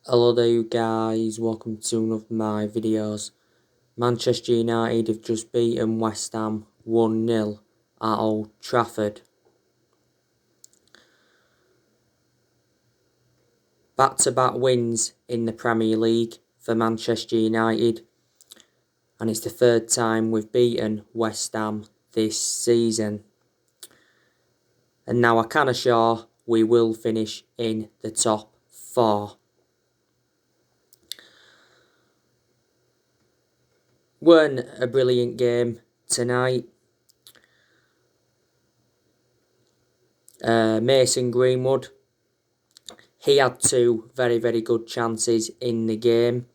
Hello there you guys, welcome to one of my videos. Manchester United have just beaten West Ham 1-0 at Old Trafford. Back-to-back wins in the Premier League for Manchester United, and it's the third time we've beaten West Ham this season. And now I can assure we will finish in the top 4. Weren't a brilliant game tonight. Mason Greenwood, he had two very, very good chances in the game.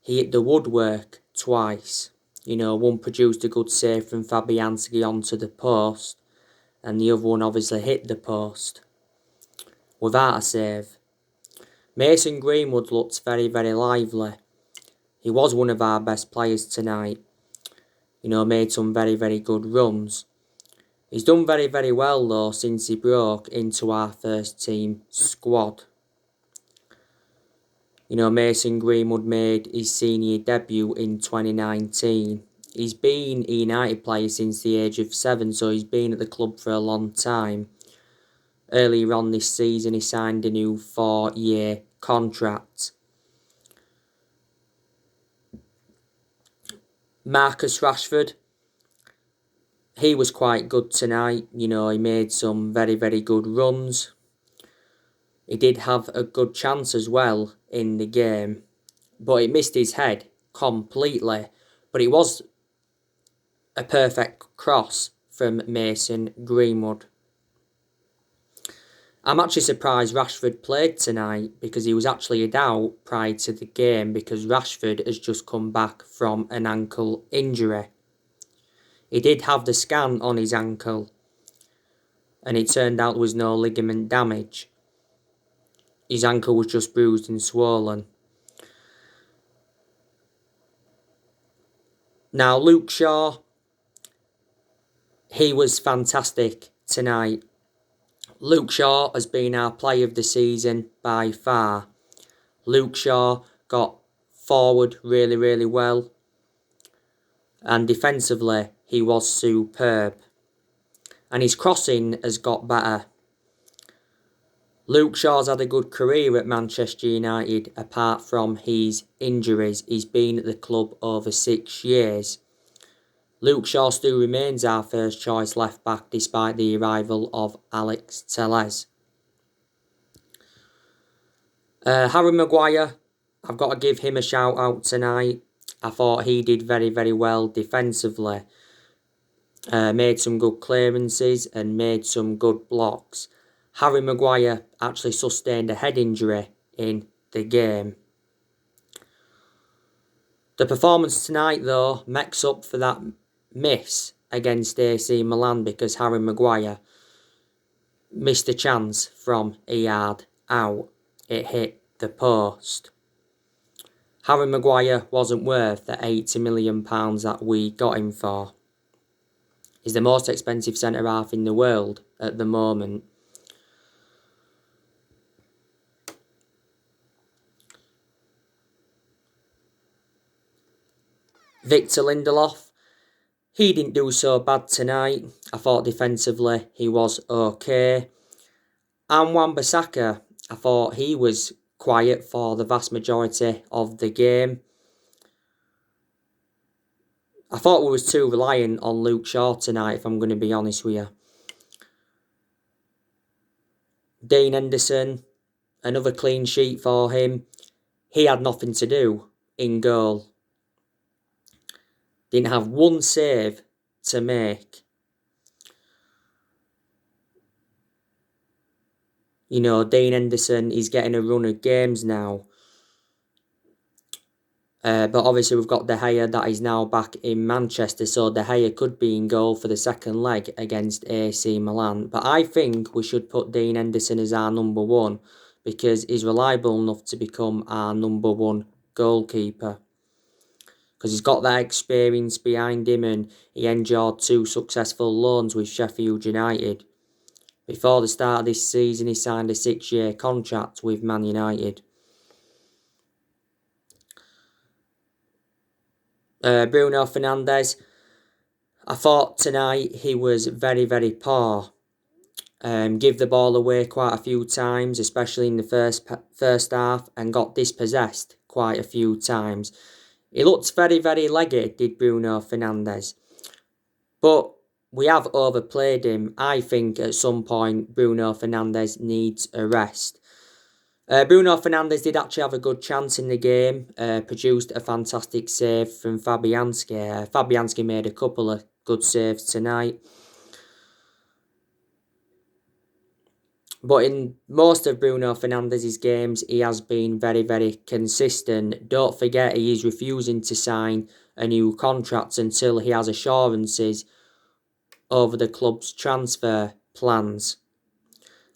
He hit the woodwork twice. One produced a good save from Fabianski onto the post, and the other one obviously hit the post without a save. Mason Greenwood looked very, very lively. He was one of our best players tonight. Made some very, very good runs. He's done very, very well though since he broke into our first team squad. Mason Greenwood made his senior debut in 2019. He's been a United player since the age of 7, so he's been at the club for a long time. Earlier on this season, he signed a new 4-year contract. Marcus Rashford, he was quite good tonight. He made some very, very good runs. He did have a good chance as well in the game, but it missed his head completely. But it was a perfect cross from Mason Greenwood. I'm actually surprised Rashford played tonight because he was actually a doubt prior to the game because Rashford has just come back from an ankle injury. He did have the scan on his ankle and it turned out there was no ligament damage. His ankle was just bruised and swollen. Now Luke Shaw, he was fantastic tonight. Luke Shaw has been our player of the season by far. Luke Shaw got forward really, really well. And defensively, he was superb. And his crossing has got better. Luke Shaw's had a good career at Manchester United apart from his injuries. He's been at the club over 6 years. Luke Shaw still remains our first choice left back despite the arrival of Alex Telles. Harry Maguire, I've got to give him a shout out tonight. I thought he did very, very well defensively. Made some good clearances and made some good blocks. Harry Maguire actually sustained a head injury in the game. The performance tonight though makes up for that miss against AC Milan because Harry Maguire missed a chance from a yard out. It hit the post. Harry Maguire wasn't worth the £80 million that we got him for. He's the most expensive centre-half in the world at the moment. Victor Lindelof, he didn't do so bad tonight. I thought defensively he was okay. And Wan-Bissaka, I thought he was quiet for the vast majority of the game. I thought we was too reliant on Luke Shaw tonight, if I'm going to be honest with you. Dean Henderson, another clean sheet for him. He had nothing to do in goal. Didn't have one save to make. Dean Henderson is getting a run of games now. But obviously we've got De Gea that is now back in Manchester, so De Gea could be in goal for the second leg against AC Milan. But I think we should put Dean Henderson as our number 1 because he's reliable enough to become our number 1 goalkeeper. Because he's got that experience behind him and he endured 2 successful loans with Sheffield United. Before the start of this season, he signed a 6-year contract with Man United. Bruno Fernandes, I thought tonight he was very, very poor. Give the ball away quite a few times, especially in the first half, and got dispossessed quite a few times. He looked very, very leggy, did Bruno Fernandes. But we have overplayed him. I think at some point Bruno Fernandes needs a rest. Bruno Fernandes did actually have a good chance in the game, produced a fantastic save from Fabianski. Fabianski made a couple of good saves tonight. But in most of Bruno Fernandes' games, he has been very, very consistent. Don't forget, he is refusing to sign a new contract until he has assurances over the club's transfer plans.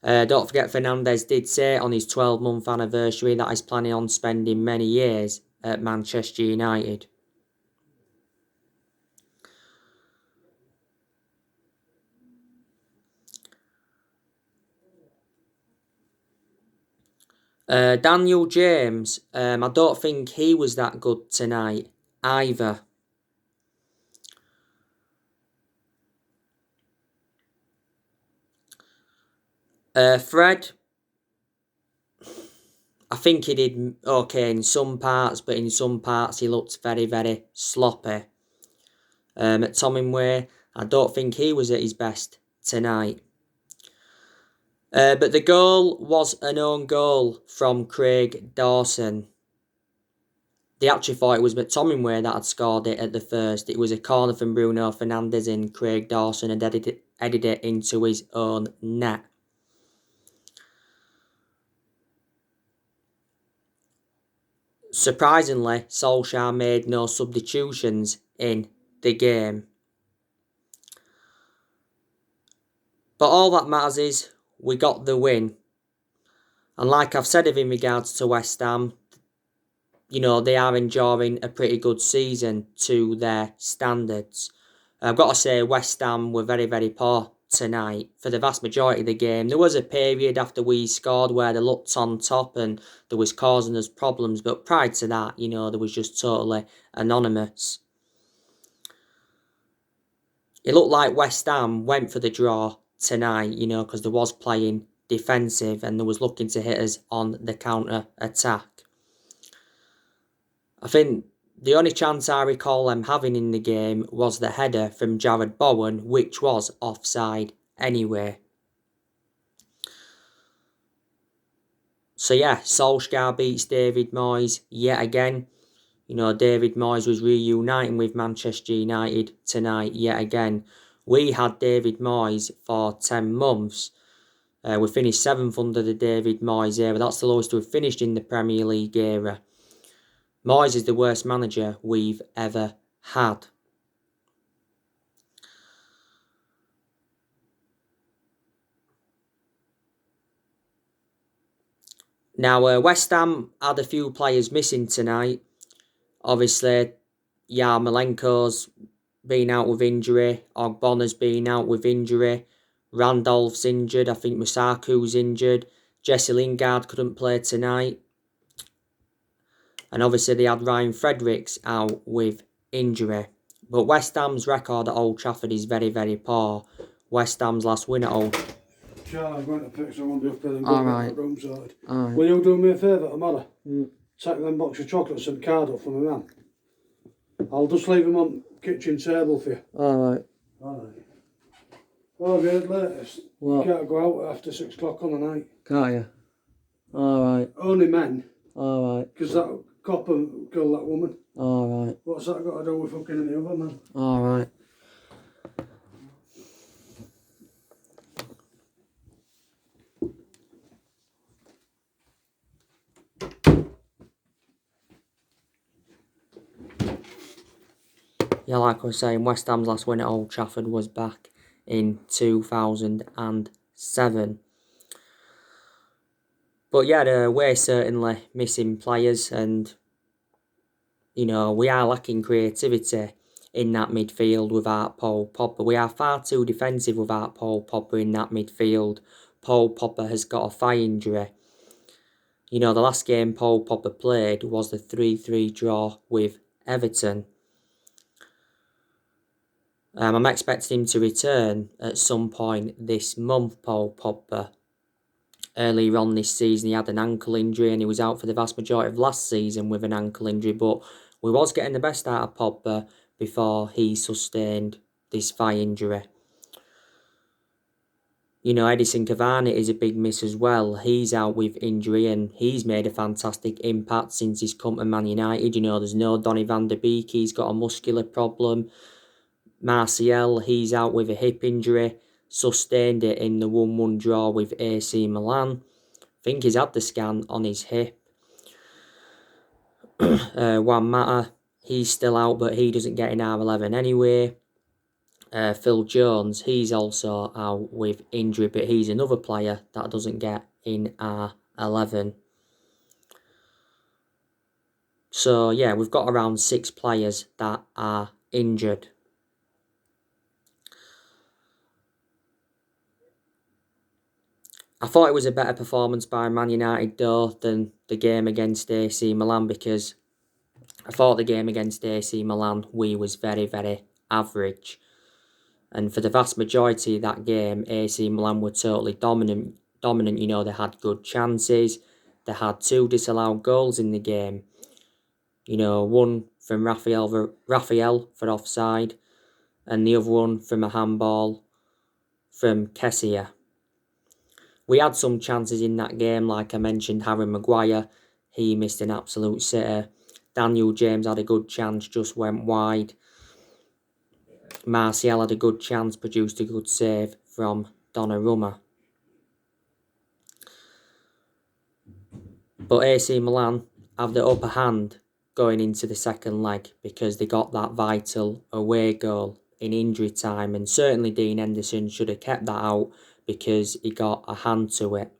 Don't forget, Fernandes did say on his 12-month anniversary that he's planning on spending many years at Manchester United. Daniel James, I don't think he was that good tonight either. Fred, I think he did okay in some parts, but in some parts he looked very, very sloppy. McTominay, I don't think he was at his best tonight. But the goal was an own goal from Craig Dawson. They actually thought it was McTominay that had scored it at the first. It was a corner from Bruno Fernandes and Craig Dawson had headed it into his own net. Surprisingly, Solskjaer made no substitutions in the game. But all that matters is we got the win. And like I've said in regards to West Ham, you know, they are enjoying a pretty good season to their standards. I've got to say, West Ham were very, very poor tonight for the vast majority of the game. There was a period after we scored where they looked on top and there was causing us problems, but prior to that, you know, they was just totally anonymous. It looked like West Ham went for the draw tonight, you know, because they was playing defensive and they was looking to hit us on the counter-attack. I think the only chance I recall them having in the game was the header from Jarrod Bowen, which was offside anyway. So yeah, Solskjaer beats David Moyes yet again. You know, David Moyes was reuniting with Manchester United tonight yet again. We had David Moyes for 10 months. We finished 7th under the David Moyes era. That's the lowest we've finished in the Premier League era. Moyes is the worst manager we've ever had. Now, West Ham had a few players missing tonight. Obviously, Yarmolenko's been out with injury. Ogbonna's been out with injury. Randolph's injured. I think Musaku's injured. Jesse Lingard couldn't play tonight. And obviously they had Ryan Fredericks out with injury. But West Ham's record at Old Trafford is very, very poor. West Ham's last win at Old... Charlie, I'm going to fix someone up there and go get that room sorted. Will you do me a favour tomorrow? Take them box of chocolates and card up for my man. I'll just leave them on the kitchen table for you. Alright. Oh, good latest. What? You can't go out after 6 o'clock on the night. Can't you? Alright. Only men. Alright. Because that copper girl, that woman. Alright. What's that got to do with fucking the other man? Alright. Yeah, like I was saying, West Ham's last win at Old Trafford was back in 2007. But yeah, we're certainly missing players and, you know, we are lacking creativity in that midfield without Paul Pogba. We are far too defensive without Paul Pogba in that midfield. Paul Pogba has got a thigh injury. You know, the last game Paul Pogba played was the 3-3 draw with Everton. I'm expecting him to return at some point this month, Paul Pogba. Earlier on this season, he had an ankle injury and he was out for the vast majority of last season with an ankle injury. But we was getting the best out of Pogba before he sustained this thigh injury. You know, Edison Cavani is a big miss as well. He's out with injury and he's made a fantastic impact since he's come to Man United. You know, there's no Donny van der Beek. He's got a muscular problem. Martial, he's out with a hip injury. Sustained it in the 1-1 draw with AC Milan. I think he's had the scan on his hip. Juan Mata, he's still out, but he doesn't get in R11 anyway. Phil Jones, he's also out with injury, but he's another player that doesn't get in R11. So, yeah, we've got around 6 players that are injured. I thought it was a better performance by Man United, though, than the game against AC Milan, because I thought the game against AC Milan, we was very, very average. And for the vast majority of that game, AC Milan were totally dominant. You know, they had good chances. They had 2 disallowed goals in the game. You know, one from Raphael for offside, and the other one from a handball from Kessie. We had some chances in that game, like I mentioned, Harry Maguire, he missed an absolute sitter. Daniel James had a good chance, just went wide. Martial had a good chance, produced a good save from Donnarumma. But AC Milan have the upper hand going into the second leg because they got that vital away goal in injury time, and certainly Dean Henderson should have kept that out because he got a hand to it.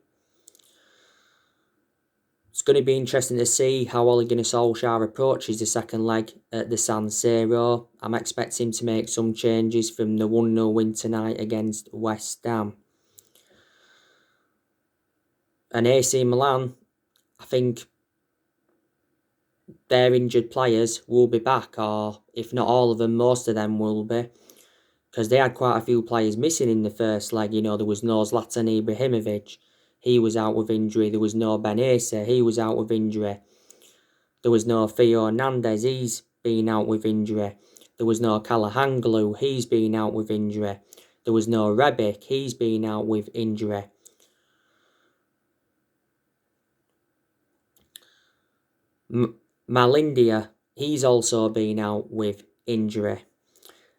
It's going to be interesting to see how Ole Gunnar Solskjaer approaches the second leg at the San Siro. I'm expecting him to make some changes from the 1-0 win tonight against West Ham. And AC Milan, I think their injured players will be back, or if not all of them, most of them will be. Because they had quite a few players missing in the first leg. You know, there was no Zlatan Ibrahimovic. He was out with injury. There was no Ben Ase. He was out with injury. There was no Theo Hernandez. He's been out with injury. There was no Calahanglu. He's been out with injury. There was no Rebic. He's been out with injury. Malindia, he's also been out with injury.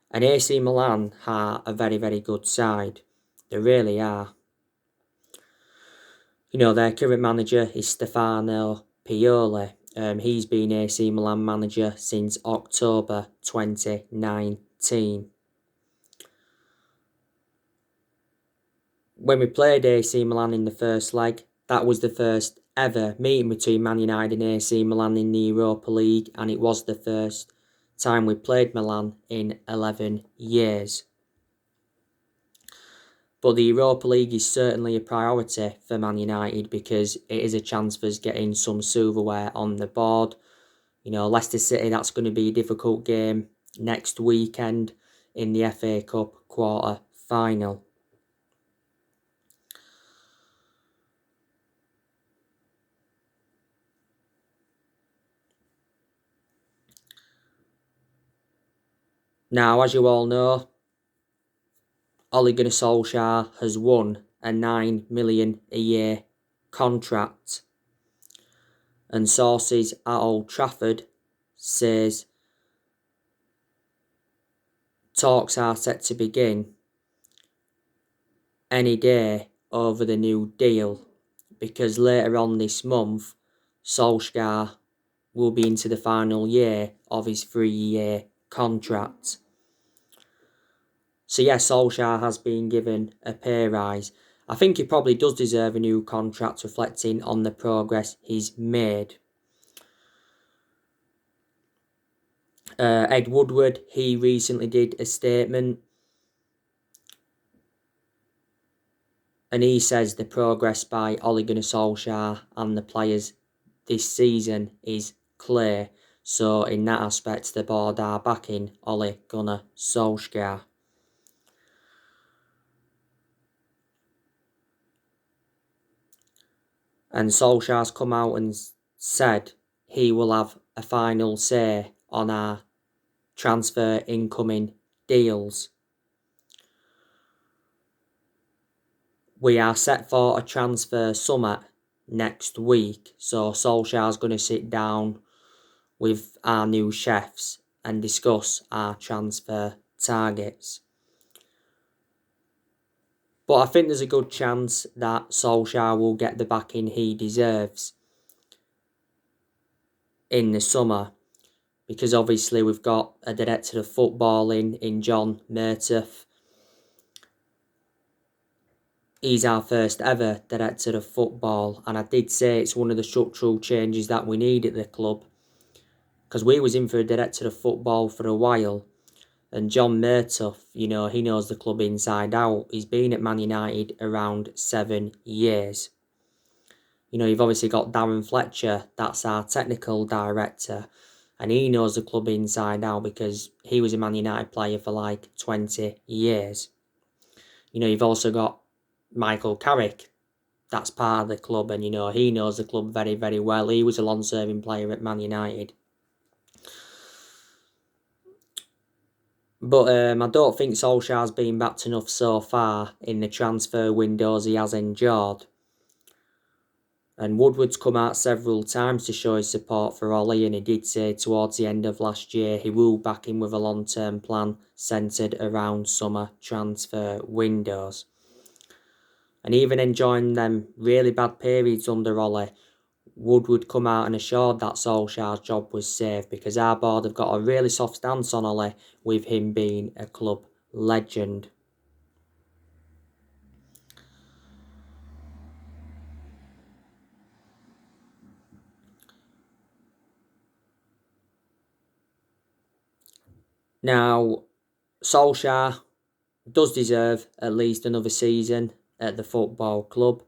And AC Milan are a very, very good side. They really are. You know, their current manager is Stefano Pioli. He's been AC Milan manager since October 2019. When we played AC Milan in the first leg, that was the first ever meeting between Man United and AC Milan in the Europa League, and it was the first time we played Milan in 11 years. But the Europa League is certainly a priority for Man United because it is a chance for us getting some silverware on the board. You know, Leicester City, that's going to be a difficult game next weekend in the FA Cup quarter final. Now, as you all know, Ole Gunnar Solskjaer has won a $9 million a year contract. And sources at Old Trafford says talks are set to begin any day over the new deal, because later on this month, Solskjaer will be into the final year of his 3-year contract. So yes, Solskjaer has been given a pay rise. I think he probably does deserve a new contract reflecting on the progress he's made. Ed Woodward, he recently did a statement and he says the progress by Ole Gunnar Solskjaer and the players this season is clear. So in that aspect, the board are backing Ole Gunnar Solskjaer. And Solskjaer's come out and said he will have a final say on our transfer incoming deals. We are set for a transfer summit next week, so Solskjaer's going to sit down with our new chefs and discuss our transfer targets. But I think there's a good chance that Solskjaer will get the backing he deserves in the summer, because obviously we've got a director of football in John Murtough. He's our first ever director of football, and I did say it's one of the structural changes that we need at the club, because we was in for a director of football for a while, and John Murtough, you know, he knows the club inside out. He's been at Man United around 7 years. You know, you've obviously got Darren Fletcher, that's our technical director, and he knows the club inside out because he was a Man United player for like 20 years. You know, you've also got Michael Carrick, that's part of the club, and you know, he knows the club very, very well. He was a long-serving player at Man United. But I don't think Solskjaer's been backed enough so far in the transfer windows he has endured. And Woodward's come out several times to show his support for Ole, and he did say towards the end of last year he will back him with a long-term plan centred around summer transfer windows. And even enjoying them really bad periods under Ole, Woodward come out and assured that Solskjaer's job was safe, because our board have got a really soft stance on Ole, with him being a club legend. Now, Solskjaer does deserve at least another season at the football club.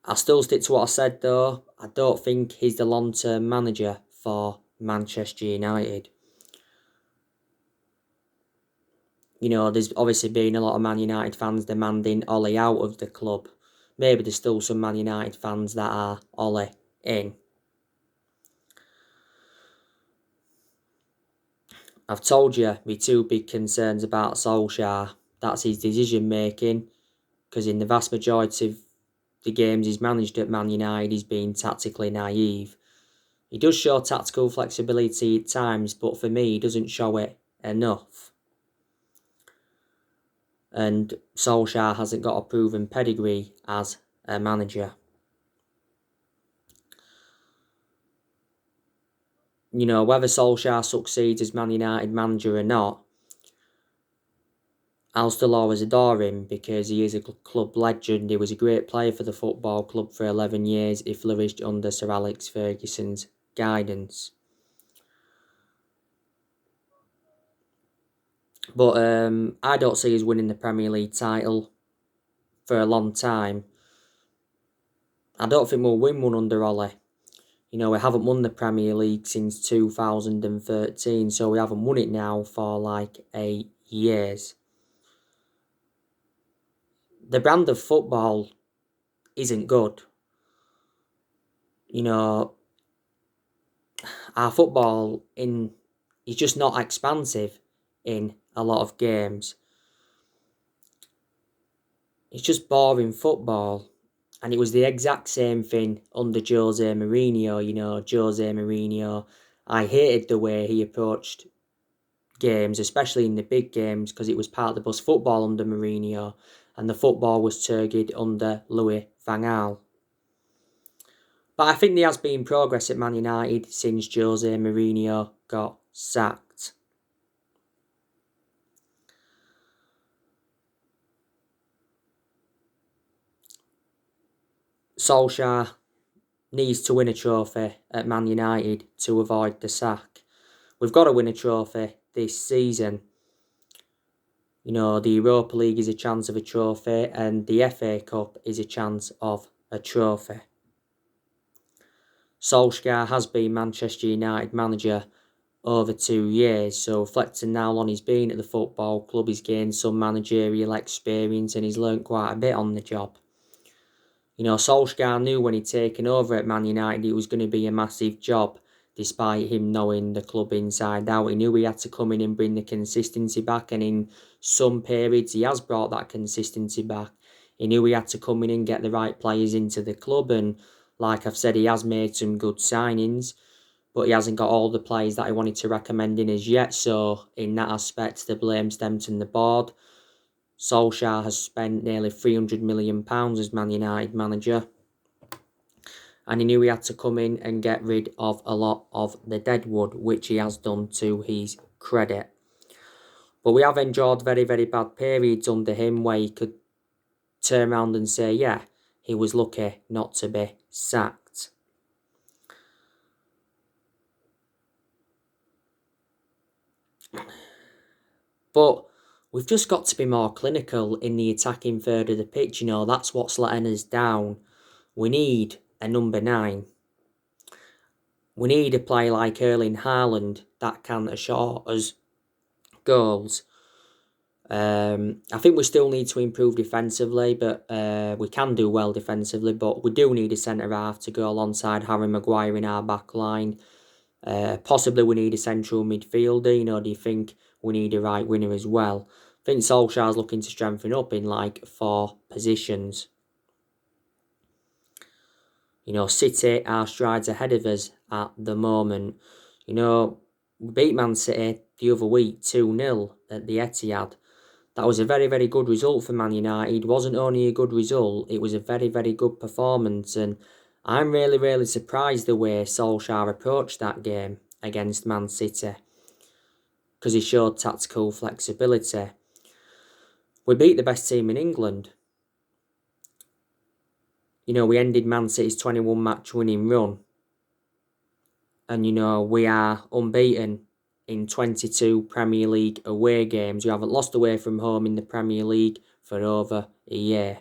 I still stick to what I said though. I don't think he's the long-term manager for Manchester United. You know, there's obviously been a lot of Man United fans demanding Ole out of the club. Maybe there's still some Man United fans that are Ole in. I've told you my two big concerns about Solskjaer. That's his decision making, because in the vast majority of the games he's managed at Man United, he's been tactically naive. He does show tactical flexibility at times, but for me, he doesn't show it enough. And Solskjaer hasn't got a proven pedigree as a manager. You know, whether Solskjaer succeeds as Man United manager or not, I'll still always adore him because he is a club legend. He was a great player for the football club for 11 years. He flourished under Sir Alex Ferguson's guidance. But I don't see us winning the Premier League title for a long time. I don't think we'll win one under Ole. You know, we haven't won the Premier League since 2013, so we haven't won it now for like 8 years. The brand of football isn't good. You know, our football is just not expansive in a lot of games. It's just boring football. And it was the exact same thing under Jose Mourinho. You know, Jose Mourinho, I hated the way he approached games, especially in the big games, because it was part of the bus football under Mourinho, and the football was turgid under Louis van Gaal. But I think there has been progress at Man United since Jose Mourinho got sacked. Solskjaer needs to win a trophy at Man United to avoid the sack. We've got to win a trophy this season. You know, the Europa League is a chance of a trophy, and the FA Cup is a chance of a trophy. Solskjaer has been Manchester United manager over 2 years, so reflecting now on he's been at the football club, he's gained some managerial experience and he's learnt quite a bit on the job. You know, Solskjaer knew when he'd taken over at Man United it was going to be a massive job, despite him knowing the club inside out. He knew he had to come in and bring the consistency back, and in some periods he has brought that consistency back. He knew he had to come in and get the right players into the club, and like I've said, he has made some good signings, but he hasn't got all the players that he wanted to recommend in as yet, so in that aspect the blame stems from the board. Solskjaer has spent nearly £300 million as Man United manager, and he knew he had to come in and get rid of a lot of the deadwood, which he has done to his credit. But we have endured very, very bad periods under him where he could turn around and say, yeah, he was lucky not to be sacked. But we've just got to be more clinical in the attacking third of the pitch. You know, that's what's letting us down. We need a number 9. We need a player like Erling Haaland that can assure us goals. I think we still need to improve defensively, but we can do well defensively. But we do need a centre half to go alongside Harry Maguire in our back line. Possibly we need a central midfielder. You know, do you think we need a right winger as well? I think Solskjaer's looking to strengthen up in like 4 positions. You know, City are strides ahead of us at the moment. You know, we beat Man City the other week 2-0 at the Etihad. That was a very, very good result for Man United. It wasn't only a good result, it was a very, very good performance. And I'm really, really surprised the way Solskjaer approached that game against Man City, because he showed tactical flexibility. We beat the best team in England. You know, we ended Man City's 21 match winning run. And, you know, we are unbeaten in 22 Premier League away games. We haven't lost away from home in the Premier League for over a year.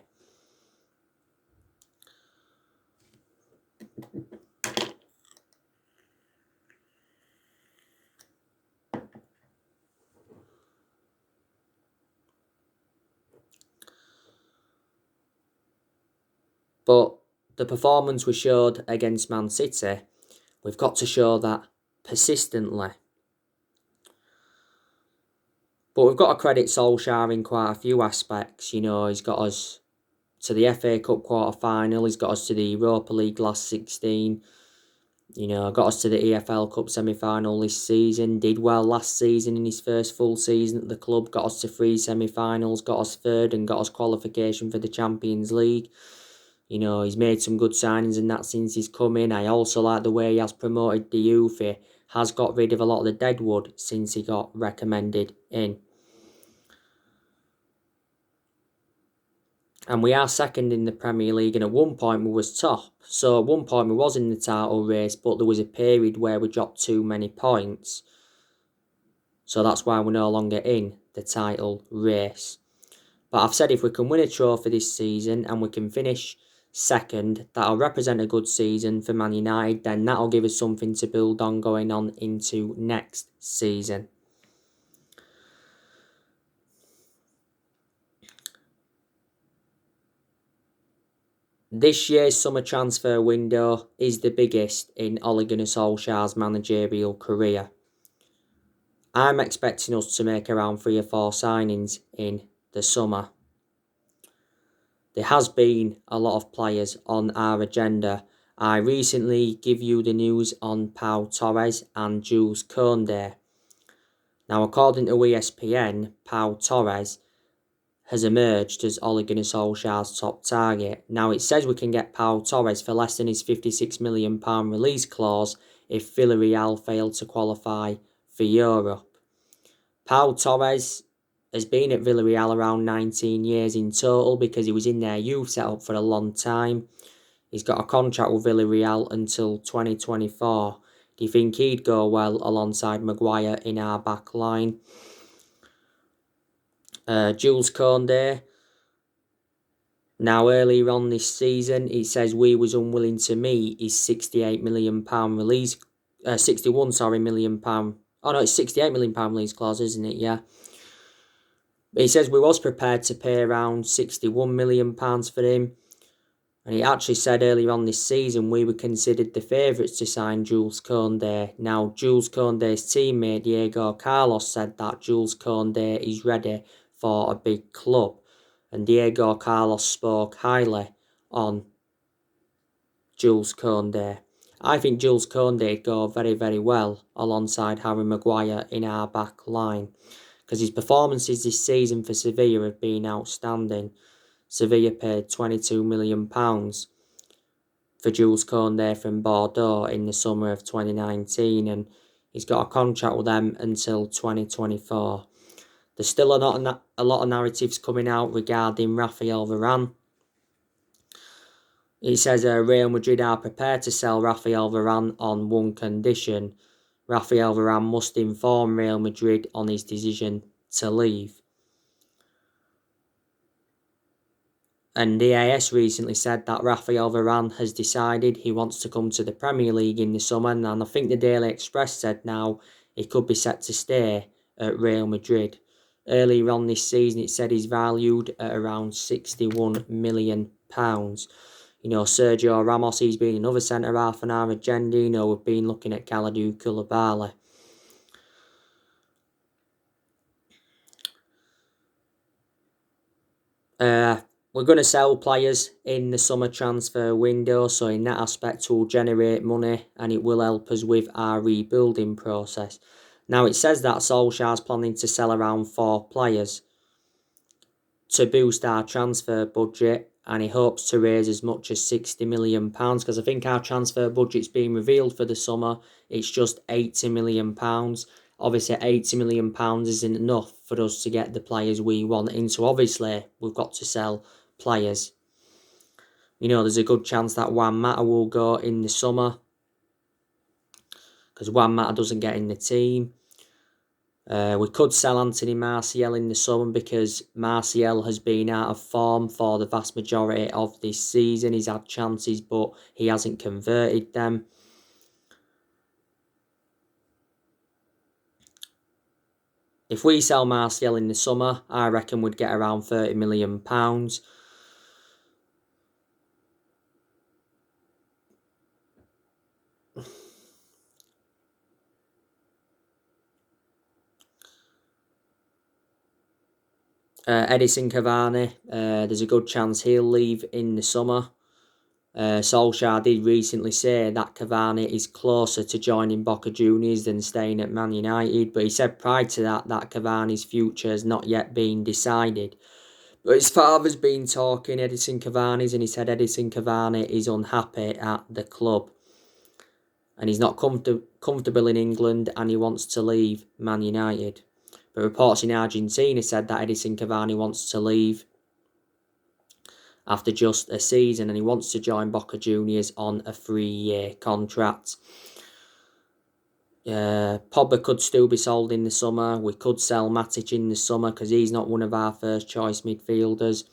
But the performance we showed against Man City, we've got to show that persistently. But we've got to credit Solskjaer in quite a few aspects. You know, he's got us to the FA Cup quarter-final. He's got us to the Europa League last 16. You know, got us to the EFL Cup semi-final this season. Did well last season in his first full season at the club. Got us to 3 semi-finals. Got us third and got us qualification for the Champions League. You know, he's made some good signings in that since he's come in. I also like the way he has promoted the youth. He has got rid of a lot of the deadwood since he got recommended in. And we are second in the Premier League, and at one point we was top. So at one point we was in the title race, but there was a period where we dropped too many points. So that's why we're no longer in the title race. But I've said if we can win a trophy this season and we can finish second, that'll represent a good season for Man United. Then that'll give us something to build on going on into next season. This year's summer transfer window is the biggest in Ole Gunnar Solskjaer's managerial career. I'm expecting us to make around 3 or 4 signings in the summer. There has been a lot of players on our agenda. I recently give you the news on Pau Torres and Jules Koundé. Now, according to ESPN, Pau Torres has emerged as Ole Gunnar Solskjaer's top target. Now, it says we can get Pau Torres for less than his £56 million release clause if Villarreal fail to qualify for Europe. Pau Torres has been at Villarreal around 19 years in total because he was in their youth setup for a long time. He's got a contract with Villarreal until 2024. Do you think he'd go well alongside Maguire in our back line? Jules Koundé, Now, earlier on this season, it says we was unwilling to meet his £68 million release, £61 million. Oh no, it's £68 million release clause, isn't it? Yeah. But he says we was prepared to pay around £61 million for him. And he actually said earlier on this season we were considered the favourites to sign Jules Koundé. Now, Jules Koundé's teammate Diego Carlos said that Jules Koundé is ready for a big club. And Diego Carlos spoke highly on Jules Koundé. I think Jules Koundé would go very, very well alongside Harry Maguire in our back line, because his performances this season for Sevilla have been outstanding. Sevilla paid £22 million for Jules Koundé from Bordeaux in the summer of 2019, and he's got a contract with them until 2024. There's still a lot of narratives coming out regarding Raphael Varane. He says Real Madrid are prepared to sell Raphael Varane on one condition. Raphael Varane must inform Real Madrid on his decision to leave. And the AS recently said that Raphael Varane has decided he wants to come to the Premier League in the summer, and I think the Daily Express said now he could be set to stay at Real Madrid. Earlier on this season, it said he's valued at around £61 million. You know, Sergio Ramos, he's been another centre-half on our agenda. You know, we've been looking at Kalidou Koulibaly. We're going to sell players in the summer transfer window, so in that aspect we'll generate money and it will help us with our rebuilding process. Now, it says that Solskjaer's planning to sell around 4 players to boost our transfer budget, and he hopes to raise as much as £60 million, because I think our transfer budget's been revealed for the summer. It's just £80 million. Obviously, £80 million isn't enough for us to get the players we want in, so obviously we've got to sell players. You know, there's a good chance that Juan Mata will go in the summer, because Juan Mata doesn't get in the team. We could sell Anthony Martial in the summer, because Martial has been out of form for the vast majority of this season. He's had chances, but he hasn't converted them. If we sell Martial in the summer, I reckon we'd get around £30 million. Edison Cavani, there's a good chance he'll leave in the summer. Solskjaer did recently say that Cavani is closer to joining Boca Juniors than staying at Man United, but he said prior to that Cavani's future has not yet been decided. But his father's been talking, Edison Cavani's, and he said Edison Cavani is unhappy at the club. And he's not comfortable in England, and he wants to leave Man United. But reports in Argentina said that Edison Cavani wants to leave after just a season, and he wants to join Boca Juniors on a 3-year contract. Pogba could still be sold in the summer. We could sell Matic in the summer, because he's not one of our first choice midfielders.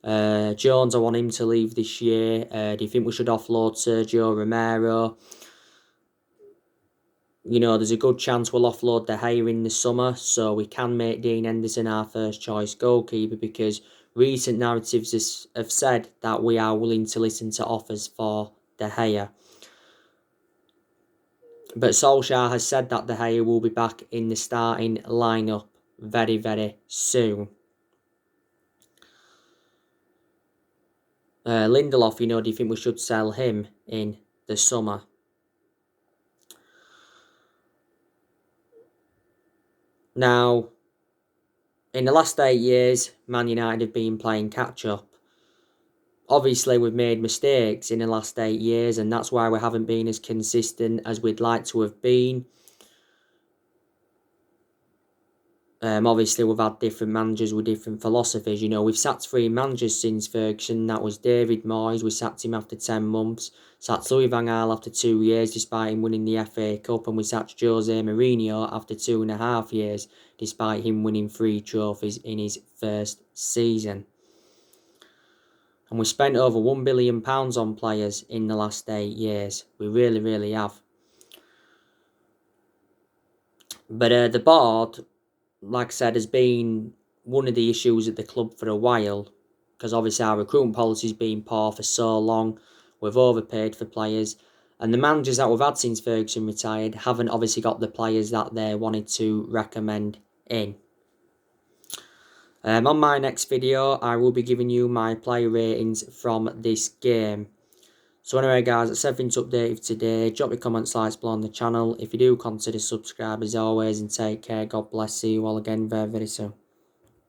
Jones, I want him to leave this year. Do you think we should offload Sergio Romero? You know, there's a good chance we'll offload De Gea in the summer, so we can make Dean Henderson our first choice goalkeeper, because recent narratives have said that we are willing to listen to offers for De Gea. But Solskjaer has said that De Gea will be back in the starting lineup very, very soon. Lindelof, you know, do you think we should sell him in the summer? Now, in the last 8 years, Man United have been playing catch-up. Obviously, we've made mistakes in the last 8 years, and that's why we haven't been as consistent as we'd like to have been. Obviously, we've had different managers with different philosophies. You know, we've sacked 3 managers since Ferguson. That was David Moyes. We sacked him after 10 months. Sacked Louis van Gaal after 2 years, despite him winning the FA Cup. And we sacked Jose Mourinho after 2.5 years, despite him winning 3 trophies in his first season. And we spent over £1 billion on players in the last 8 years. We really, really have. But the board, like I said, has been one of the issues at the club for a while. Because obviously our recruitment policy has been poor for so long. We've overpaid for players. And the managers that we've had since Ferguson retired haven't obviously got the players that they wanted to recommend in. On my next video, I will be giving you my player ratings from this game. So anyway guys, that's everything to update for today. Drop your comments, likes below on the channel. If you do, consider subscribe as always, and take care. God bless. See you all again very, very soon.